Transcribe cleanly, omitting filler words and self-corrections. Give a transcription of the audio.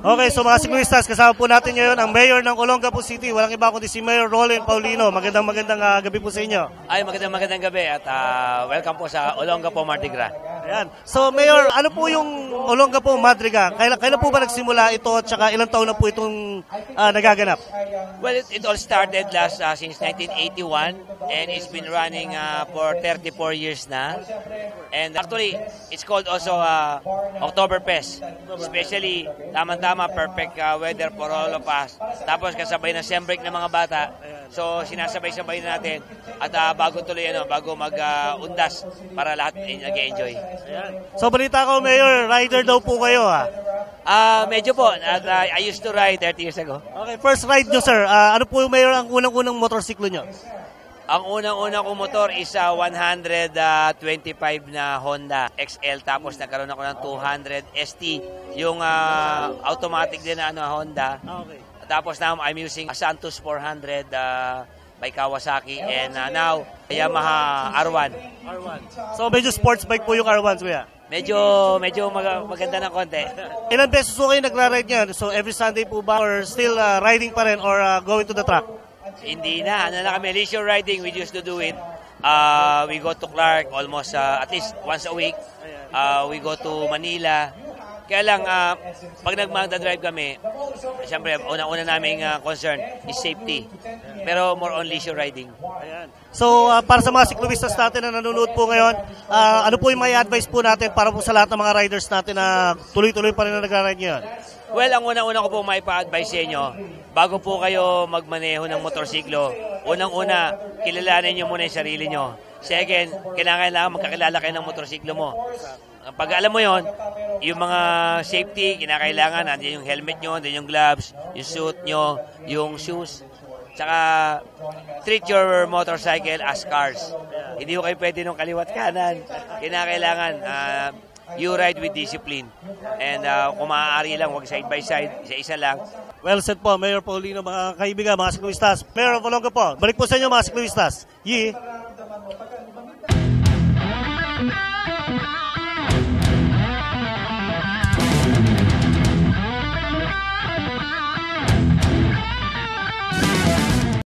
Okay, so mga siklistas, kasama po natin ngayon ang Mayor ng Olongapo City. Walang iba kundi si Mayor Roland Paulino. Magandang gabi po sa inyo. Ay, magandang gabi at welcome po sa Olongapo Mardi Gras. Ayan. So Mayor, ano po yung Olongapo Mardi Gras? Kailan po ba nagsimula ito at saka ilang taon na po itong nagaganap? Well, it all started since 1981 and it's been running for 34 years na. And actually, it's called also Oktoberfest. Especially, tama-tama, perfect weather for all of us. Tapos kasabay na sembreak ng mga bata. So, sinasabay-sabay na natin. At bago mag-undas para lahat nag-enjoy. So, balita ko, Mayor, rider daw po kayo, ha? Medyo po. I used to ride 30 years ago. Okay, first ride nyo, sir. Ano po, Mayor, ang unang-unang motorsiklo nyo? Ang unang-unang kong motor is 125 na Honda XL. Tapos nagkaroon ako ng 200 ST, yung automatic din na Honda. Okay. Tapos now I'm using a Santos 400 by Kawasaki and now Yamaha R1. So medyo sports bike po yung R1, kuya? Medyo maganda ng konti. Ilan beses po kayo nagra-ride niyan? So every Sunday po ba or still riding pa rin or going to the track? Hindi na. Kami, leisure riding, we used to do it. We go to Clark almost at least once a week. We go to Manila. Kaya lang, pag nag-drive kami, siyempre, una naming concern is safety. Pero more on leisure riding. So, para sa mga siklowistas natin na nanonood po ngayon, ano po yung may advice po natin para po sa lahat ng mga riders natin na tuloy-tuloy pa rin na nagra-ride ngayon? Well, ang una-una ko po may pa-advise sa inyo, bago po kayo magmaneho ng motorsiklo, unang-una, kilalanin nyo muna yung sarili nyo. Second, kailangan magkakilala kayo ng motorsiklo mo. Pag alam mo yon, yung mga safety, kinakailangan, nandiyan yung helmet nyo, nandiyan yung gloves, yung suit nyo, yung shoes. Tsaka, treat your motorcycle as cars. Hindi ko kayo pwede nung kaliwat kanan. Kinakailangan, you ride with discipline. And kung maaari lang, huwag side by side, isa-isa lang. Well said po, Mayor Paulino, mga kaibigan, mga siklowistas. Mayor of Olongapo, balik po sa inyo mga siklowistas. Yee!